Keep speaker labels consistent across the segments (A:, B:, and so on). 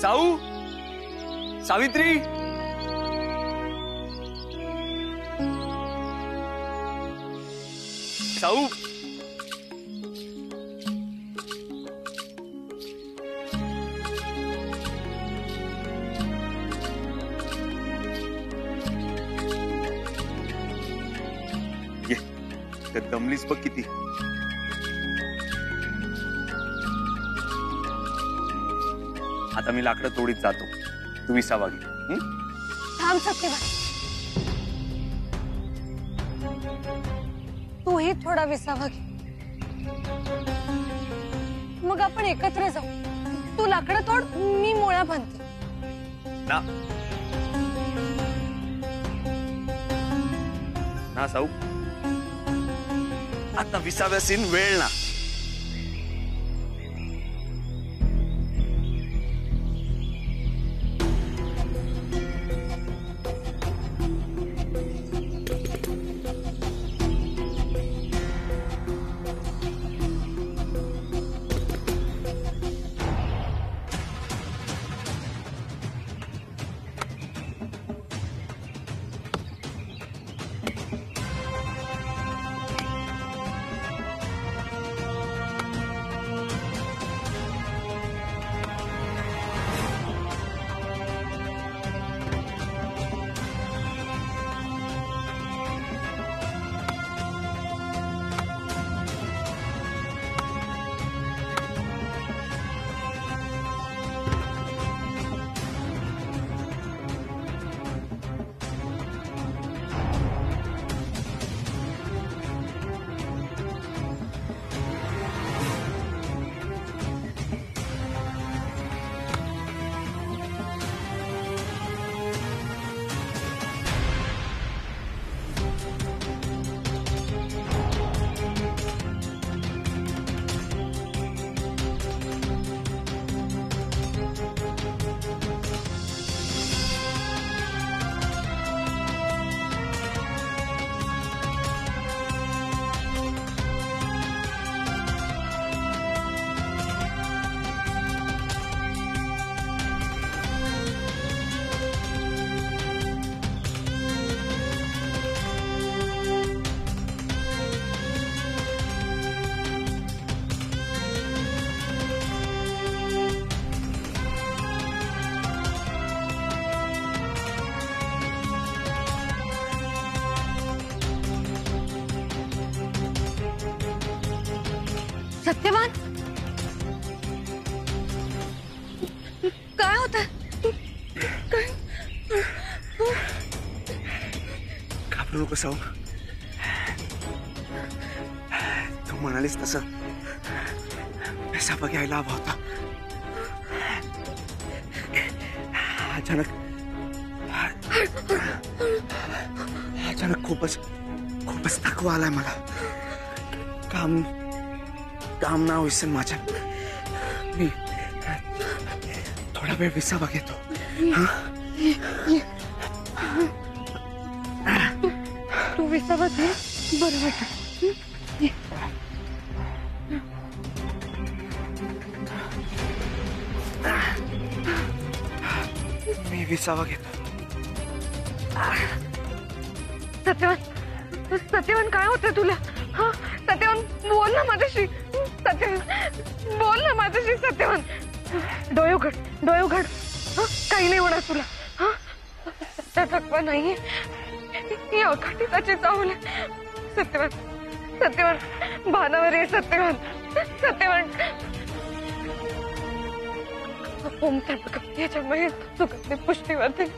A: साऊ, सावित्री, साऊ, ये दमलीस बघ किती. आता मी लाकडं तोडीत जातो, तू विसावा घे.
B: थांब सत्यवान, तूही थोडा विसावा घे, मग आपण एकत्र जाऊ. तू लाकडं तोड, मी मोळ्या बांधते.
A: ना ना साऊ, आता विसाव्यासीन वेळ ना.
B: सत्यवान, काय होतं?
A: घाबरू नको साऊ, तू म्हणालीस तसं विसावा घ्यायला हवा होता. अचानक खूपच थकवा आलाय मला. काम ना होईसन माझ्या. मी थोडा वेळ विसावा घेतो.
B: तू विसावा घे, बरं वाटतं.
A: मी विसावा घेतो.
B: सत्यवान, काय होतं तुला? हा सत्यवान, बोल ना माझ्याशी. सत्यवान, बोल ना माझ्याशी. सत्यवान, डोळे उघड. काही नाही होणार तुला. हा त्या थकवा नाहीये, ही अवकाटीची चाहूल आहे. सत्यवान, भानावर ये. सत्यवान, ओम त्र्यंबकम यजामहे सुगंधिं पुष्टिवर्धनम्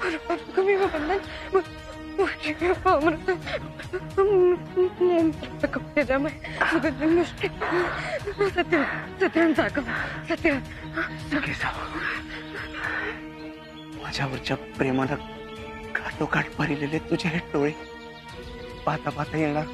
B: उर्वारुकमिव बन्धनान् अमृतम्. ओम त्र्यंबकम यजामहे सुगंधिं पुष्टिवर्धनम्. सत्यवान जागा. सत्यवान,
A: माझ्यावरच्या प्रेमाला घाटोघाट भरलेले तुझे हे डोळे पाहता येणार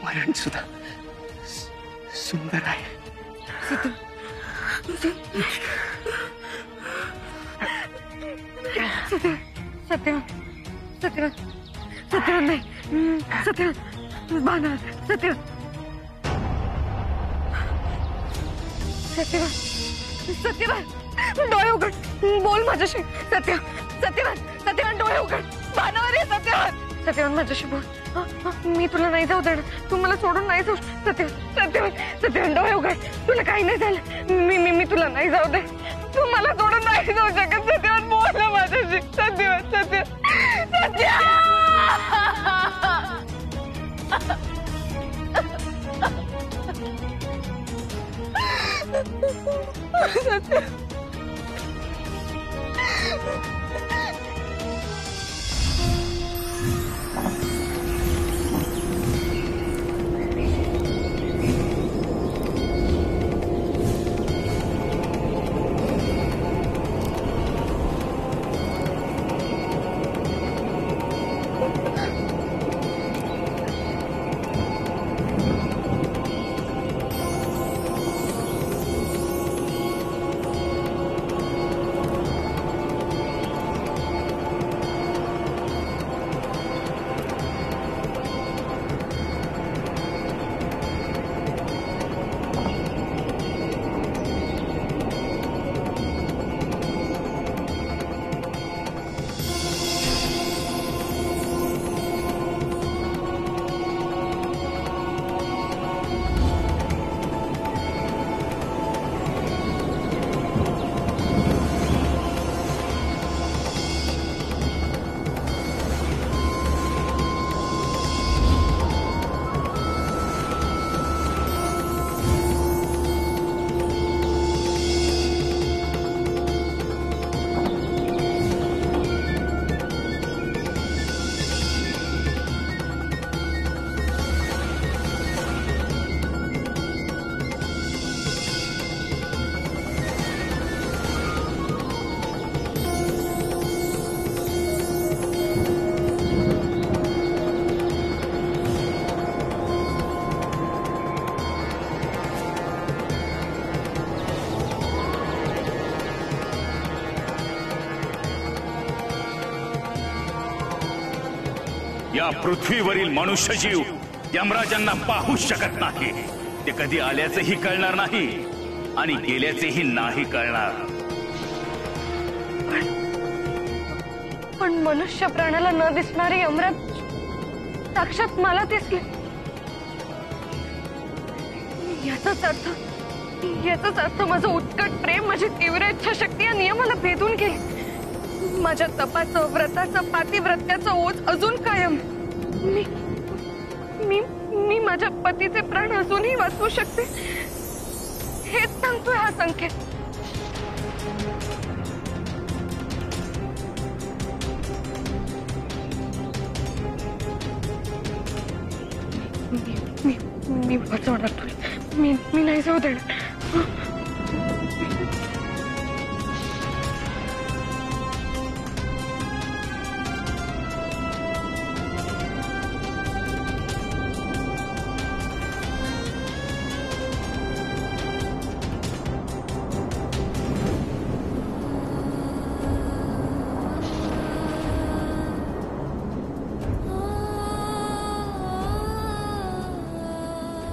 A: मरण सुद्धा सुंदर आहे.
B: सत्यवान नाही. सत्यवान, बाणा. सत्यवान, सत्यवान, डोळे उघड, बोल माझ्याशी. सत्यवान, सत्यवान, डोळे उघड. भानावर ये सत्यवान. सत्यवान, माझ्याशी बोल. मी तुला नाही जाऊ देणार. तू मला सोडून नाही जाऊ. सत्यवान, डोळे उघड. तुला काही नाही झालं. मी तुला नाही जाऊ दे. तू मला सोडून नाही जाऊ शकत. सत्यवान, बोल ना माझ्याशी. सत्य.
C: या पृथ्वीवरील मनुष्यजीव यमराजांना पाहू शकत नाही. ते कधी आल्याचेही कळणार नाही आणि गेल्याचेही नाही कळणार.
B: पण मनुष्य प्राण्याला न दिसणारे यमराज साक्षात मला दिसले. याचाच अर्थ माझं उत्कट प्रेम, माझी तीव्र इच्छाशक्ती या नियमाला भेदून गेली. माझ्या तपाचं, व्रताचं, पातिव्रत्याचं ओझ अजून कायम. मी माझ्या पतीचे प्राण अजूनही वाचवू शकते हेच सांगतोय हा संकेत. मी वाचवणार तुला. मी नाही जाऊ देणार.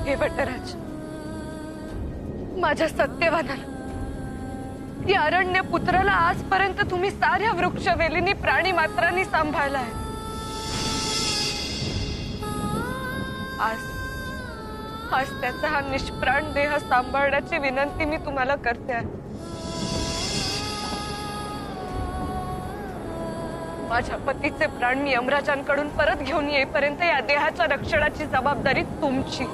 B: हे वटराज, माझ्या सत्यवानाला, या अरण्य पुत्राला आजपर्यंत तुम्ही साऱ्या वृक्षवेलींनी, प्राणी मात्रांनी सांभाळला आहे. आज त्याचा हा निष्प्राण देह सांभाळण्याची विनंती मी तुम्हाला करते आहे. माझ्या पतीचे प्राण मी यमराजांकडून परत घेऊन येईपर्यंत या देहाच्या रक्षणाची जबाबदारी तुमची.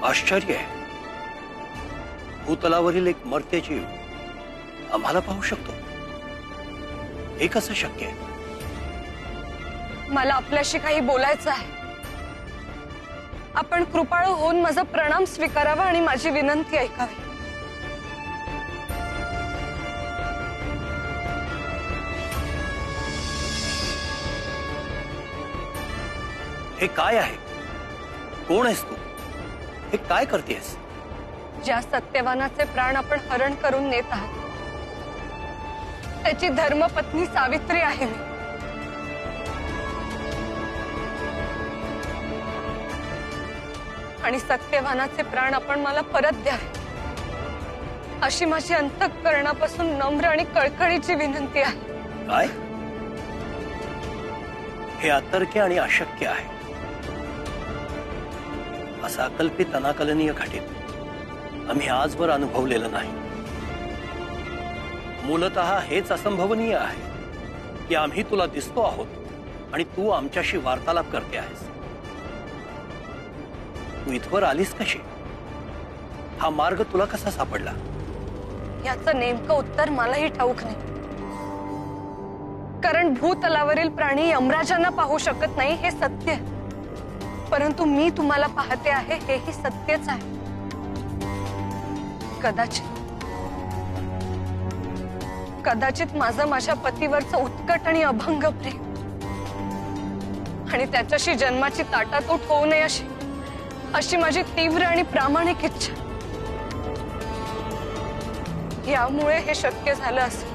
D: आश्चर्य आहे, भूतलावरील एक मर्त्य जीव आम्हाला पाहू शकतो, हे कसं शक्य आहे?
B: मला आपल्याशी काही बोलायचं आहे. आपण कृपाळू होऊन माझा प्रणाम स्वीकारावा आणि माझी विनंती ऐकावी.
D: हे काय आहे? कोण आहेस तू? हे काय करतेस?
B: ज्या सत्यवानाचे प्राण आपण हरण करून नेत आहात त्याची धर्मपत्नी सावित्री आहे मी. आणि सत्यवानाचे प्राण आपण मला परत द्यावे अशी माझी अंतःकरणापासून नम्र आणि कळकळीची विनंती आहे.
D: काय? हे अतर्क्य आणि अशक्य आहे. असा अकल्पित अनाकलनीय घटित आम्ही आजवर अनुभवलेलं नाही. मूलतः हेच असंभवनीय आहे की आम्ही तुला दिसतो आहोत आणि तू आमच्याशी वार्तालाप करते आहेस. तू इथवर आलीस कशी? हा मार्ग तुला कसा सापडला?
B: याचं नेमकं उत्तर मलाही ठाऊक नाही. कारण भूतलावरील प्राणी यमराजांना पाहू शकत नाही हे सत्य आहे. परंतु मी तुम्हाला पाहते आहे हेही सत्यच आहे. कदाचित माझं माझ्या पतीवरचं उत्कट आणि अभंग प्रेम आणि त्याच्याशी जन्माची ताटातूट होऊ नये अशी माझी तीव्र आणि प्रामाणिक इच्छा, यामुळे हे शक्य झालं असेल.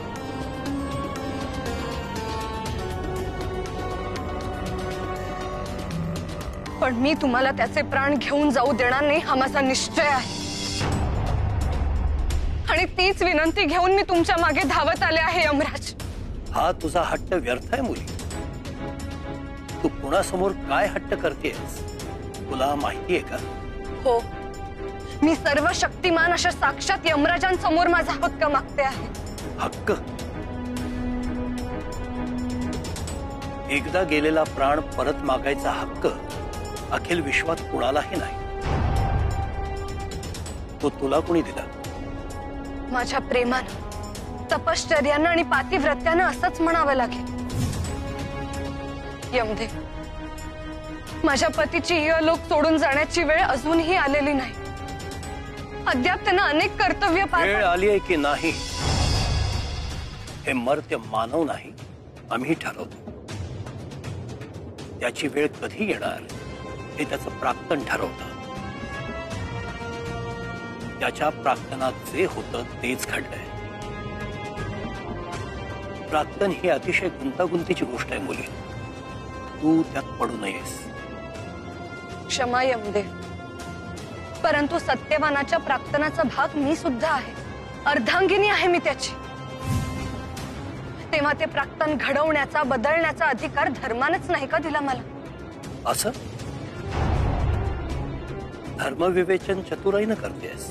B: पण मी तुम्हाला त्याचे प्राण घेऊन जाऊ देणार नाही हा माझा निश्चय आहे. आणि तीच विनंती घेऊन मी तुमच्या मागे धावत आले आहे यमराज.
D: हा तुझा हट्ट व्यर्थ आहे मुली. तू कुणासमोर काय हट्ट करतेस तुला माहितीये का?
B: हो, मी सर्व शक्तिमान अशा साक्षात यमराजांसमोर माझा हक्क मागते आहे.
D: हक्क? एकदा गेलेला प्राण परत मागायचा हक्क अखिल विश्वात कुणालाही नाही. तो तुला कोणी दिला?
B: माझ्या प्रेमानं, तपश्चर्यानं आणि पातिव्रत्यानं असंच म्हणावं लागेल. यमदेव, माझ्या पतीची इहलोक सोडून जाण्याची वेळ अजूनही आलेली नाही. अद्याप त्यांना अनेक कर्तव्य
D: वेळ आली आहे की नाही हे मर्त्य मानव नाही आम्ही ठरवतो. त्याची वेळ कधी येणार हे त्याचं प्राक्तन ठरवतं. त्याच्या प्राक्तनात जे होतं तेच घडलंय. प्राक्तन ही अतिशय गुंतागुंतीची गोष्ट आहे मुली. तू त्यात पडू नयेस.
B: क्षमा यमदेव, परंतु सत्यवानाच्या प्राक्तनाचा भाग मी सुद्धा आहे. अर्धांगिनी आहे मी त्याची. तेव्हा ते प्राक्तन घडवण्याचा बदलण्याचा अधिकार धर्मानच नाही का दिला मला?
D: असं धर्मविवेचन चतुराईनं करतेस.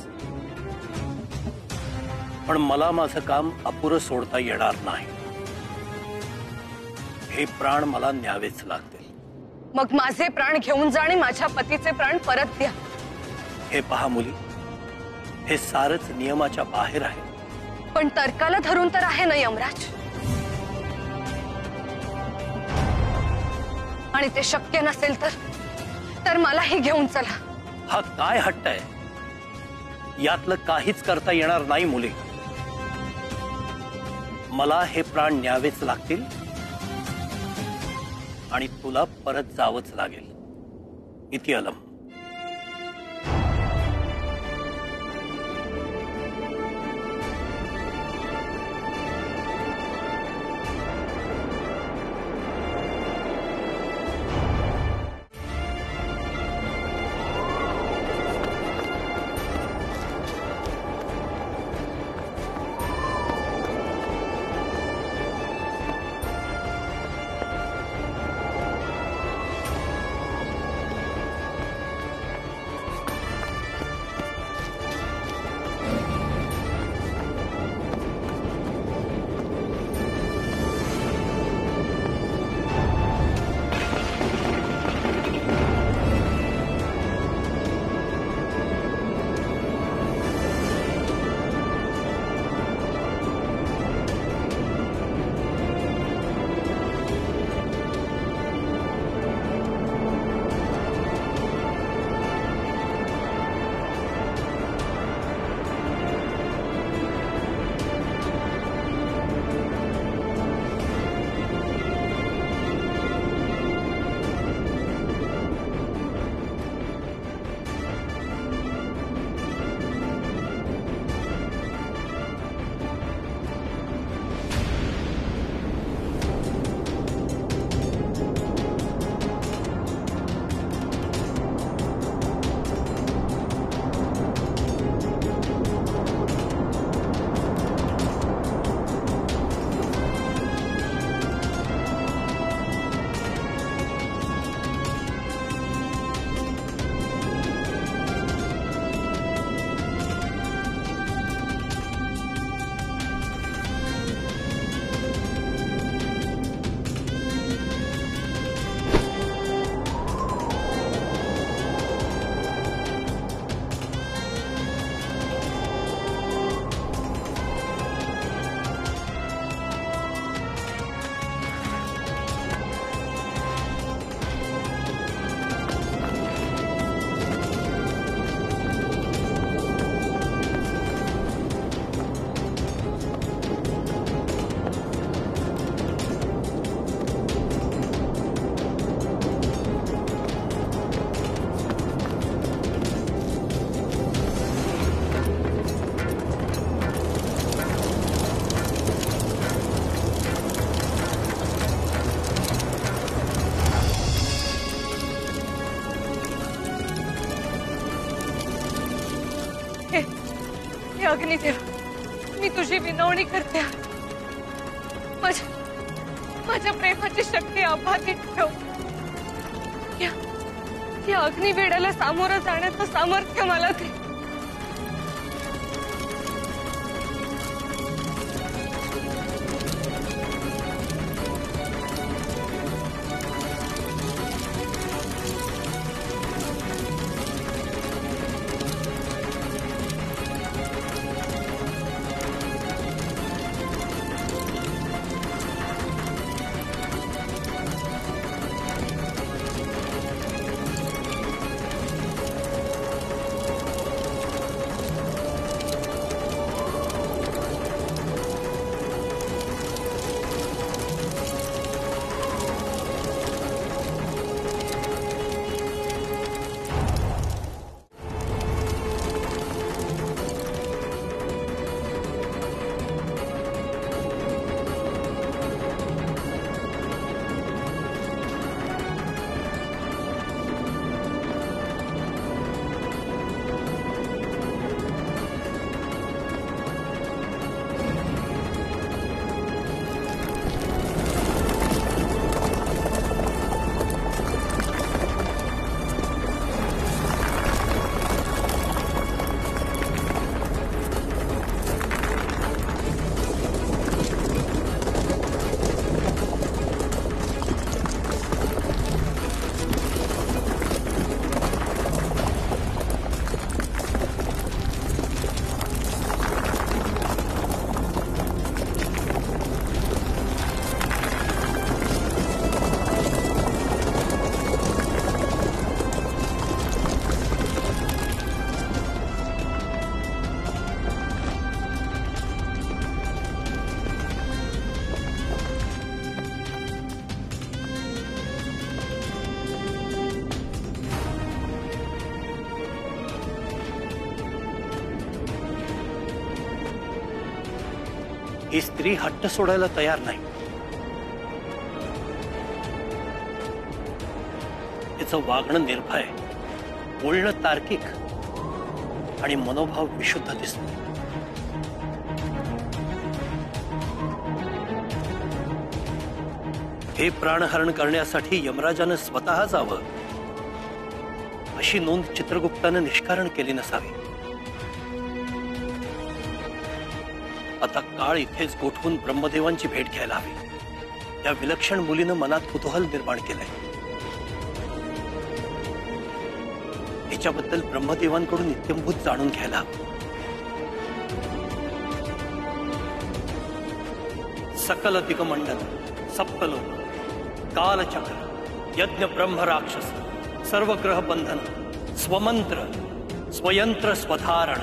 D: पण मला माझं काम अपुरं सोडता येणार नाही. हे प्राण मला न्यावेच लागतील.
B: मग माझे प्राण घेऊन जा आणि माझ्या पतीचे प्राण परत द्या.
D: हे पहा मुली, हे सारच नियमाच्या बाहेर आहे.
B: पण तर्काला धरून तर आहे ना यमराज. आणि ते शक्य नसेल तर मलाही घेऊन चला.
D: हा काय हट्ट आहे? यातलं काहीच करता येणार नाही मुली. मला हे प्राण न्यावेच लागतील आणि तुला परत जावंच लागेल. इति अलम.
B: हे अग्निदेव, मी तुझी विनवणी करते. माझ्या प्रेमाची शक्ती अबाधित ठेव. या अग्निवेड्याला सामोरं जाण्याचं सामर्थ्य मला दे.
D: ही स्त्री हट्ट सोडायला तयार नाही. तिचं वागणं निर्भय, बोलणं तार्किक आणि मनोभाव विशुद्ध दिसतो. हे प्राणहरण करण्यासाठी यमराजानं स्वतः जावं अशी नोंद चित्रगुप्तानं निष्कारण केली नसावी. आता काळ इथेच गोठवून ब्रह्मदेवांची भेट घ्यायला हवी. या विलक्षण मुलीनं मनात कुतूहल निर्माण केलंय. हिच्याबद्दल ब्रह्मदेवांकडून नित्यंभूत जाणून घ्यायला हवं. सकल दिगमंडल, सप्तलोक, कालचक्र, यज्ञ ब्रह्म राक्षस, सर्व ग्रह बंधन, स्वमंत्र, स्वयंत्र स्वधारण,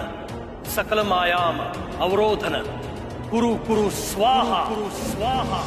D: सकल मायाम अवरोधन, कुरु कुरु स्वाहा, कुरु स्वाहा.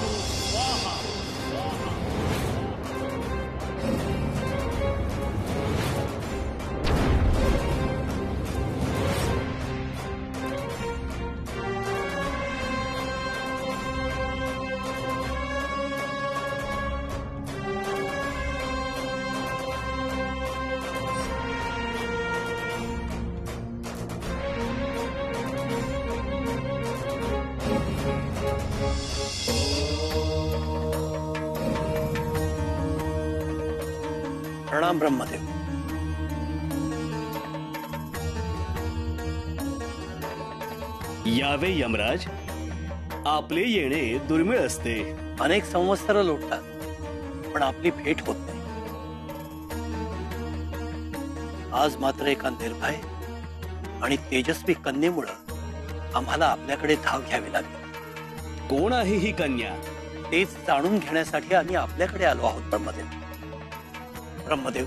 D: प्रणाम ब्रह्मदेव.
E: यावे यमराज, आपले येणे दुर्मिळ असते.
D: अनेक संवत्सर लोटतात पण आपली भेट होत नाही. आज मात्र एका निर्भय आणि तेजस्वी कन्येमुळे आम्हाला आपल्याकडे धाव घ्यावी लागली.
E: कोण आहे ही कन्या?
D: तेच जाणून घेण्यासाठी आम्ही आपल्याकडे आलो आहोत ब्रह्मदेव. ब्रह्मदेव,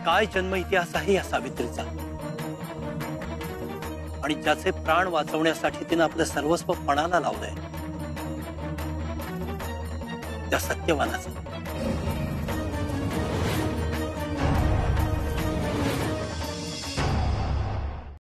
D: काय जन्म इतिहास आहे या सावित्रीचा, आणि ज्याचे प्राण वाचवण्यासाठी तिने आपलं सर्वस्व पणाला लावलंय त्या सत्यवानाचं